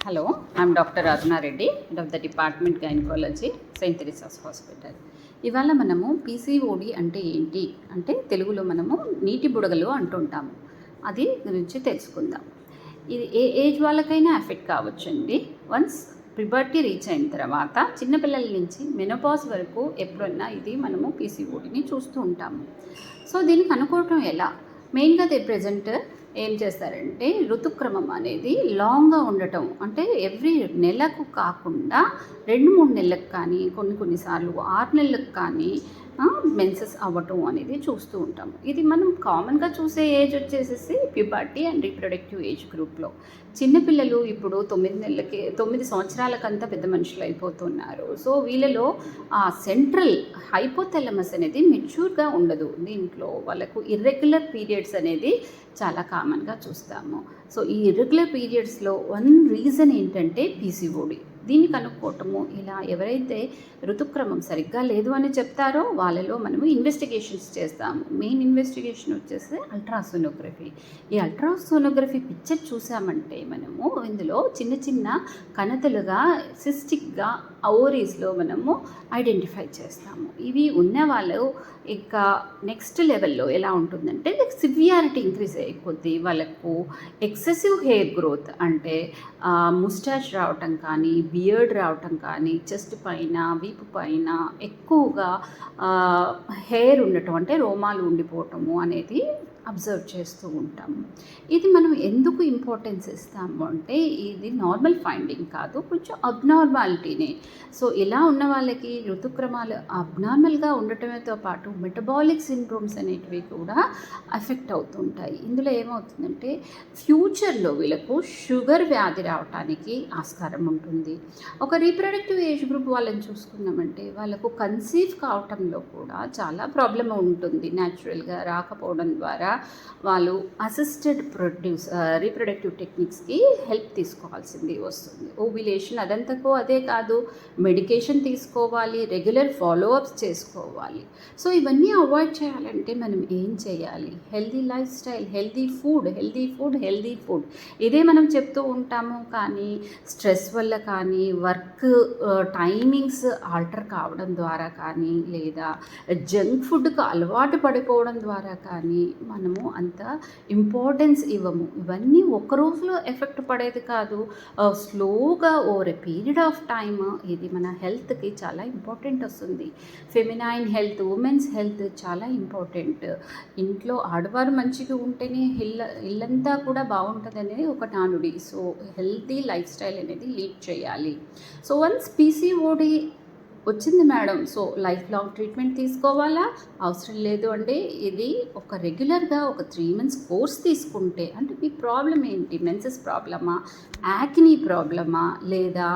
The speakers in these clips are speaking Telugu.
Hello, I'm Dr. Aruna Reddy, head of the Department Gynecology, St. Teresa's Hospital. ఇవాళ మనము పీసీఓడి అంటే ఏంటి అంటే తెలుగులో మనము నీటి బుడగలు అంటుంటాము. అది గురించి తెలుసుకుందాం. ఇది ఏ ఏజ్ వాళ్ళకైనా ఎఫెక్ట్ కావచ్చండి. వన్స్ ప్యూబర్టీ రీచ్ అయిన తర్వాత చిన్నపిల్లల నుంచి మెనోపాజ్ వరకు ఎప్పుడన్నా ఇది మనము పీసీఓడిని చూస్తూ ఉంటాము. సో దీనికి అనుకోవటం ఎలా? మెయిన్గా ప్రెజెంట్ ఏం చేస్తారంటే ఋతుక్రమం అనేది లాంగ్గా ఉండటం, అంటే ఎవ్రీ నెలకు కాకుండా 2-3 నెలలకు కానీ కొన్నిసార్లు 6 నెలలకు కానీ మెన్సెస్ అవ్వటం అనేది చూస్తూ ఉంటాము. ఇది మనం కామన్గా చూసే ఏజ్ వచ్చేసేసి ప్యూబర్టీ అండ్ రీప్రొడక్టివ్ ఏజ్ గ్రూప్లో. చిన్నపిల్లలు ఇప్పుడు 9 సంవత్సరాలకంతా పెద్ద మనుషులు అయిపోతున్నారు. సో వీళ్ళలో ఆ సెంట్రల్ హైపోథెలమస్ అనేది మెచ్యూర్గా ఉండదు. దీంట్లో వాళ్ళకు ఇర్రెగ్యులర్ పీరియడ్స్ అనేది చాలా కామన్గా చూస్తాము. సో ఈ ఇర్రెగ్యులర్ పీరియడ్స్లో వన్ రీజన్ ఏంటంటే పీసీఓడి. దీన్ని కనుక్కోవటము, ఇలా ఎవరైతే ఋతుక్రమం సరిగ్గా లేదు అని చెప్తారో వాళ్ళలో మనము ఇన్వెస్టిగేషన్స్ చేస్తాము. మెయిన్ ఇన్వెస్టిగేషన్ వచ్చేసి అల్ట్రాసోనోగ్రఫీ. ఈ అల్ట్రాసోనోగ్రఫీ పిక్చర్ చూసామంటే మనము ఇందులో చిన్న చిన్న కణతలుగా సిస్టిక్గా ఓవరీస్లో మనము ఐడెంటిఫై చేస్తాము. ఇవి ఉన్న వాళ్ళు ఇంకా నెక్స్ట్ లెవెల్లో ఎలా ఉంటుందంటే సివియారిటీ ఇంక్రీజ్ అయ్యే కొద్దీ వాళ్ళకు ఎక్సెసివ్ హెయిర్ గ్రోత్, అంటే ముస్టాచ్ రావటం కానీ బియర్డ్ రావటం కానీ, చెస్ట్ పైన వీపు పైన ఎక్కువగా హెయిర్ ఉండటం, అంటే రోమాలు ఉండిపోవటము అనేది అబ్జర్వ్ చేస్తూ ఉంటాము. ఇది మనం ఎందుకు ఇంపార్టెన్స్ ఇస్తాము అంటే ఇది నార్మల్ ఫైండింగ్ కాదు, కొంచెం అబ్నార్మాలిటీనే. సో ఇలా ఉన్న వాళ్ళకి ఋతుక్రమాలు అబ్నార్మల్గా ఉండటంతో పాటు మెటబాలిక్ సిండ్రోమ్స్ అనేటివి కూడా ఎఫెక్ట్ అవుతుంటాయి. ఇందులో ఏమవుతుందంటే ఫ్యూచర్లో వీళ్ళకు షుగర్ వ్యాధి రావడానికి ఆస్కారం ఉంటుంది. ఒక రీప్రొడక్టివ్ ఏజ్ గ్రూప్ వాళ్ళని చూసుకున్నామంటే వాళ్ళకు కన్సీవ్ కావటంలో కూడా చాలా ప్రాబ్లం ఉంటుంది. న్యాచురల్గా రాకపోవడం ద్వారా వాళ్ళు అసిస్టెడ్ రీప్రొడక్టివ్ టెక్నిక్స్కి హెల్ప్ తీసుకోవాల్సింది వస్తుంది. ఓవ్యులేషన్ అదంతకు అదే కాదు, మెడికేషన్ తీసుకోవాలి, రెగ్యులర్ ఫాలోఅప్స్ చేసుకోవాలి. సో ఇవన్నీ అవాయిడ్ చేయాలంటే మనం ఏం చేయాలి? Healthy life style, healthy food ఇదే మనం చెప్తూ ఉంటాము. కానీ స్ట్రెస్ వల్ల కానీ, వర్క్ టైమింగ్స్ ఆల్టర్ కావడం ద్వారా కానీ, లేదా జంక్ ఫుడ్కు అలవాటు పడిపోవడం ద్వారా కానీ మనము అంత ఇంపార్టెన్స్ ఇవ్వము. ఇవన్నీ ఒక్క రోజులో ఎఫెక్ట్ పడేది కాదు, స్లోగా over a period of time ఇది మన హెల్త్కి చాలా ఇంపార్టెంట్ వస్తుంది. ఫెమినైన్ హెల్త్, ఉమెన్స్ హెల్త్ చాలా ఇంపార్టెంట్. ఇంట్లో ఆడవారు మంచిగా ఉంటేనే ఇల్లంతా కూడా బాగుంటుంది అనేది ఒక నానుడి. సో హెల్తీ లైఫ్ స్టైల్ అనేది లీడ్ చేయాలి. సో వన్స్ పీసీఓడి వచ్చింది madam, so life long treatment తీసుకోవాలా? అవసరం లేదు అండి. ఇది ఒక రెగ్యులర్గా ఒక 3 months కోర్స్ తీసుకుంటే, అంటే మీ ప్రాబ్లం ఏంటి? మెన్సెస్ ప్రాబ్లమా, యాక్నీ ప్రాబ్లమా, లేదా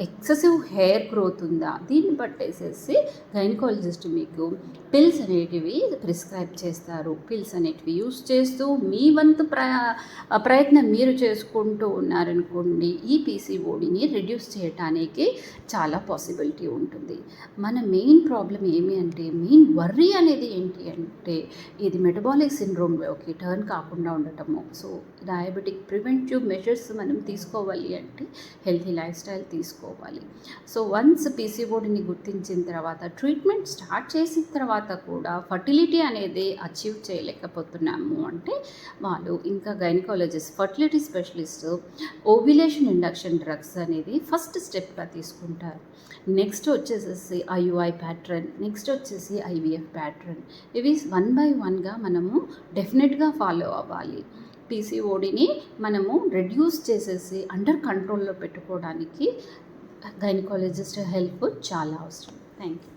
ఎక్సెసివ్ హెయిర్ గ్రోత్ ఉందా? దీన్ని బట్టేసేసి గైనకాలజిస్ట్ మీకు పిల్స్ అనేటివి ప్రిస్క్రైబ్ చేస్తారు. పిల్స్ అనేటివి యూస్ చేస్తూ మీ వంతు ప్రయత్నం మీరు చేసుకుంటూ ఉన్నారనుకోండి, ఈ పీసీఓడిని రిడ్యూస్ చేయడానికి చాలా పాసిబిలిటీ ఉంటుంది. మన మెయిన్ ప్రాబ్లం ఏమి అంటే, మెయిన్ వర్రీ అనేది ఏంటి అంటే ఇది మెటబాలిక్ సిండ్రోమ్లోకి టర్న్ కాకుండా ఉండటము. సో డయాబెటిక్ ప్రివెంటివ్ మెజర్స్ మనం తీసుకోవాలి అంటే హెల్తీ లైఫ్ స్టైల్ తీసుకోవాలి. సో వన్స్ పీసీఓడిని గుర్తించిన తర్వాత ట్రీట్మెంట్ స్టార్ట్ చేసిన తర్వాత కూడా ఫర్టిలిటీ అనేది అచీవ్ చేయలేకపోతున్నాము అంటే వాళ్ళు ఇంకా gynaecologist, fertility specialist ovulation induction drugs అనేది ఫస్ట్ స్టెప్గా తీసుకుంటారు. నెక్స్ట్ వచ్చేసేసి ఐయుఐ ప్యాటర్న్, నెక్స్ట్ వచ్చేసి ఐవీఎఫ్ ప్యాటర్న్. ఇవి 1 by 1గా మనము డెఫినెట్గా ఫాలో అవ్వాలి. పీసీఓడిని మనము రెడ్యూస్ చేసేసి అండర్ కంట్రోల్లో పెట్టుకోవడానికి గైనకాలజిస్ట్ హెల్ప్ చాలా అవసరం. Thank you.